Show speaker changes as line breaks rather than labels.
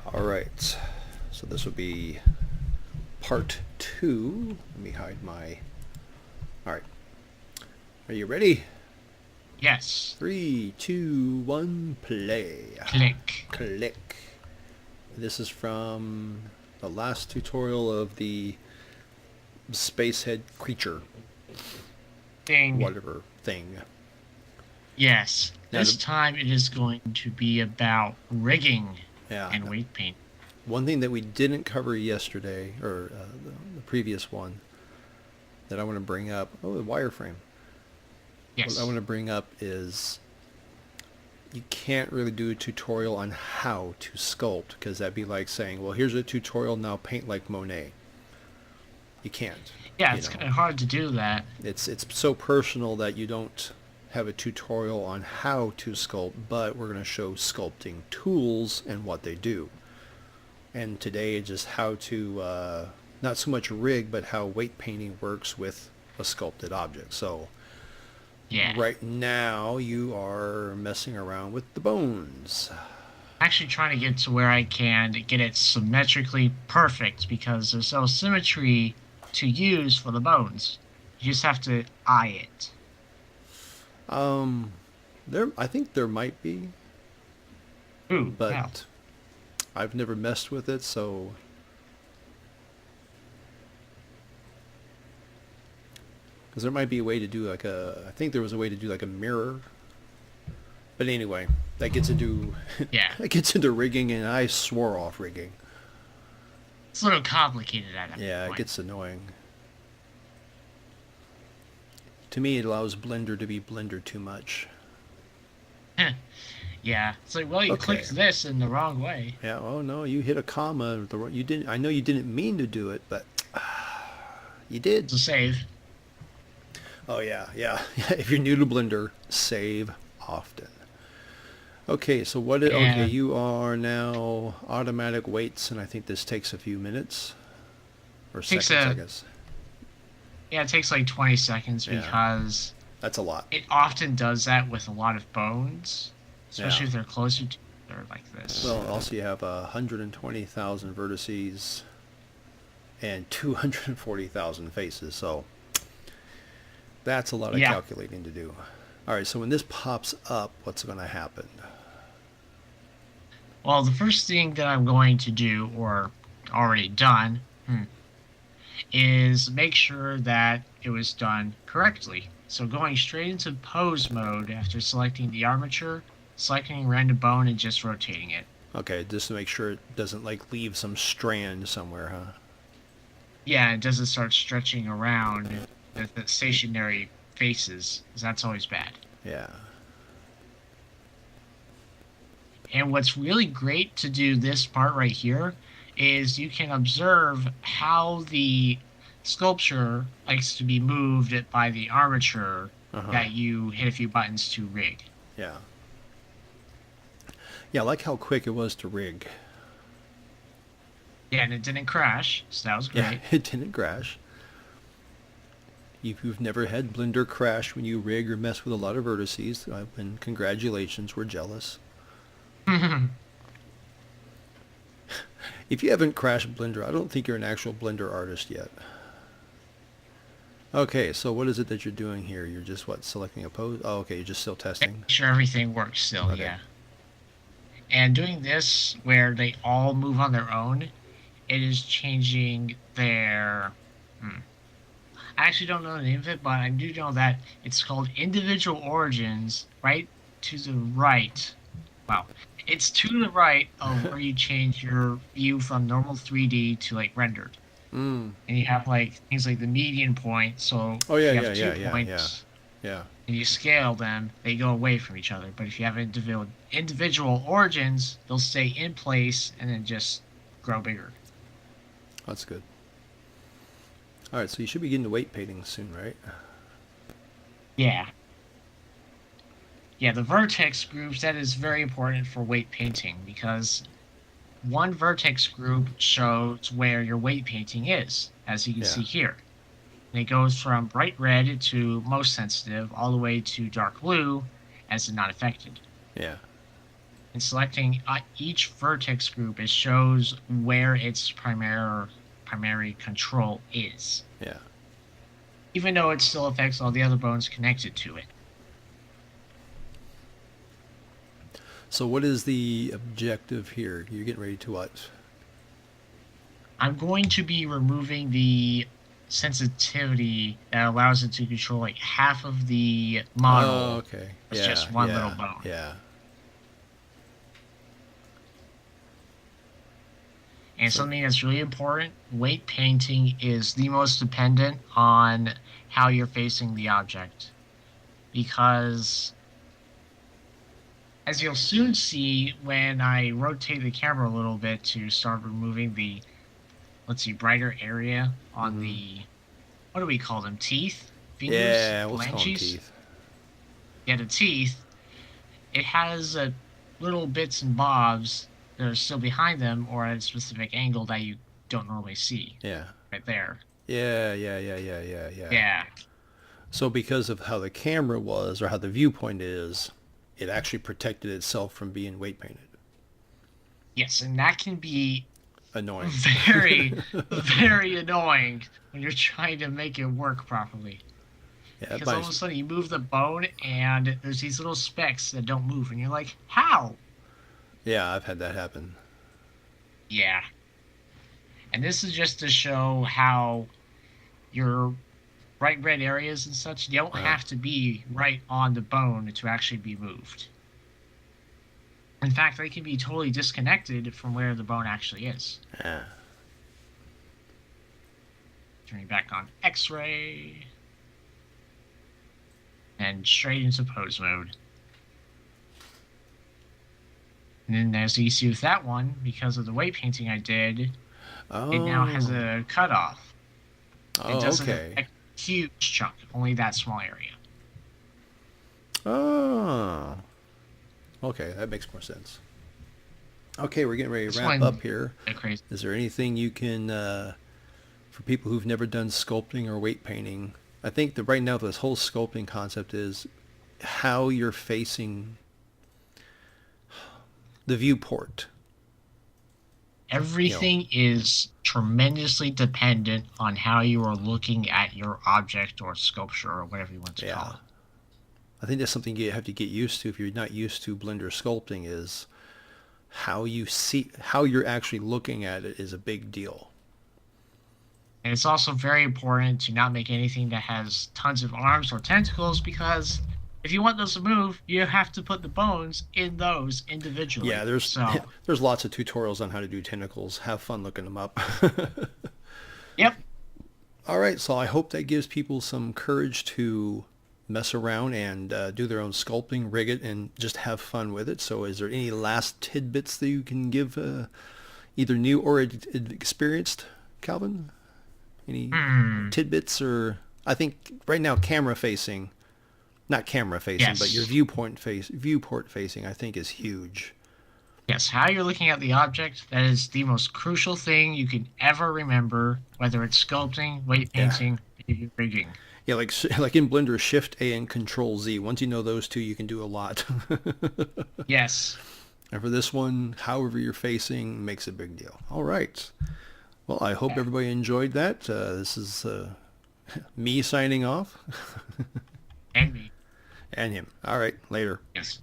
All right, so this will be part 2. Let me hide my... All right, are you ready?
Yes.
3, 2, 1, play.
Click.
Click. This is from the last tutorial of the spacehead creature,
Ding.
whatever thing.
Yes.
Now,
This time it is going to be about rigging
yeah,
and weight paint.
one thing that we didn't cover yesterday, or the previous one, that I want to bring up. Oh, the wireframe. What I want
Yes.
to bring up is you can't really do a tutorial on how to sculpt, because that'd be like saying, well, here's a tutorial, now paint like Monet. You can't.
Yeah,
You
it's
know,
kind of hard to do that.
it's so personal that you don't have a tutorial on how to sculpt, but we're going to show sculpting tools and what they do. And today is just how to not so much rig, but how weight painting works with a sculpted object. So
Yeah.
right now you are messing around with the bones.
Actually trying to get to where I can get it symmetrically perfect because there's no symmetry to use for the bones. You just have to eye it.
Um, I think there might be,
Ooh, wow.
but I've never messed with it, so because there might be a way to do like a. I think there was a way to do like a mirror, but anyway, that gets into
Yeah.
that gets into rigging, and I swore off rigging.
It's a little complicated at that
Yeah, it
point.
gets annoying. To me, it allows Blender to be Blender too much.
Yeah. It's like, well, you
Okay.
clicked this in the wrong way.
Yeah. Oh no, you hit a comma. You didn't. I know you didn't mean to do it, but you did.
To save.
Oh yeah, yeah. If you're new to Blender, save often. Okay, so okay,
Yeah.
you are now automatic weights, and I think this takes a few minutes or
Takes
seconds, I
a
guess.
Yeah, it takes like 20 seconds
Yeah,
because
that's a lot.
it often does that with a lot of bones,
Yeah.
especially if they're closer to or like this.
Well, also you have 120,000 vertices and 240,000 faces, so that's a lot of
Yeah.
calculating to do. All right, so when this pops up, what's going to happen?
Well, the first thing that I'm going to do, or already done, is make sure that it was done correctly. So going straight into pose mode after selecting the armature, selecting random bone, and just rotating it.
Okay, just to make sure it doesn't like leave some strand somewhere, huh?
Yeah, it doesn't start stretching around the stationary faces, 'cause that's always bad.
Yeah.
And what's really great to do this part right here is you can observe how the sculpture likes to be moved by the armature
Uh-huh.
that you hit a few buttons to rig.
Yeah. Yeah, I like how quick it was to rig.
Yeah, and it didn't crash, so that was
Yeah,
great.
it didn't crash. If you've never had Blender crash when you rig or mess with a lot of vertices, then congratulations, we're jealous. If you haven't crashed Blender, I don't think you're an actual Blender artist yet. Okay, so what is it that you're doing here? You're just, what, selecting a pose? Oh, okay, you're just still
Make
testing.
sure everything works still,
Okay.
yeah. And doing this where they all move on their own, it is changing their... I actually don't know the name of it, but I do know that it's called individual origins, right to the right. Wow. It's to the right of where you change your view from normal 3D to like rendered.
Mm.
And you have like things like the median point. So
Oh,
if
yeah,
you
yeah,
have
yeah,
two
yeah, yeah.
points
Yeah.
and you scale them, they go away from each other. But if you have individual origins, they'll stay in place and then just grow bigger.
That's good. All right, so you should be getting to weight painting soon, right?
Yeah. Yeah, the vertex groups, that is very important for weight painting because one vertex group shows where your weight painting is, as you can
Yeah.
see here. And it goes from bright red to most sensitive all the way to dark blue as in not affected.
Yeah.
and selecting each vertex group, it shows where its primary control is,
Yeah.
even though it still affects all the other bones connected to it.
So what is the objective here? You're getting ready to what?
I'm going to be removing the sensitivity that allows it to control like half of the
Oh,
model
okay.
with
Yeah,
just one little
yeah,
bone.
yeah.
And
So,
something that's really important, weight painting is the most dependent on how you're facing the object. Because as you'll soon see when I rotate the camera a little bit to start removing the, let's see, brighter area on
mm-hmm.
the, what do we call them, teeth? Fingers?
Yeah, let's call them
Phalanges?
teeth.
Yeah, the teeth. It has little bits and bobs that are still behind them or at a specific angle that you don't normally see.
Yeah.
Right there.
Yeah, yeah, yeah, yeah, yeah, yeah.
Yeah.
So because of how the camera was or how the viewpoint is, it actually protected itself from being weight painted.
Yes, and that can be
Annoying.
very, very annoying when you're trying to make it work properly.
Yeah,
Because all of a sudden you move the bone and there's these little specks that don't move, and you're like, how?
yeah, I've had that happen.
Yeah. And this is just to show how your bright red areas and such don't have to be right on the bone to actually be moved. In fact, they can be totally disconnected from where the bone actually is.
Yeah.
Turning back on X-ray. And straight into pose mode. And then as you see with that one, because of the weight painting I did, it now has a cutoff. It doesn't affect a huge chunk, only that small area.
Oh. Okay, that makes more sense. Okay, we're getting ready to wrap up here.
Crazy.
Is there anything you can, for people who've never done sculpting or weight painting, I think that right now this whole sculpting concept is how you're facing the viewport.
Everything is tremendously dependent on how you are looking at your object or sculpture or whatever you want to call it.
I think that's something you have to get used to if you're not used to Blender sculpting, is how you're actually looking at it is a big deal.
And it's also very important to not make anything that has tons of arms or tentacles, because if you want those to move, you have to put the bones in those individually.
Yeah, there's lots of tutorials on how to do tentacles. Have fun looking them up.
Yep.
All right, so I hope that gives people some courage to mess around and do their own sculpting, rig it, and just have fun with it. So is there any last tidbits that you can give either new or experienced, Calvin? Any tidbits? Or I think right now not camera facing,
yes,
but your viewport facing, I think is huge.
Yes, how you're looking at the object, that is the most crucial thing you can ever remember, whether it's sculpting, weight painting, rigging.
Yeah, like in Blender, Shift A and Control Z. Once you know those two, you can do a lot.
Yes.
And for this one, however you're facing makes a big deal. All right. Well, I hope everybody enjoyed that. This is me signing off.
And me.
And him. All right. Later.
Yes.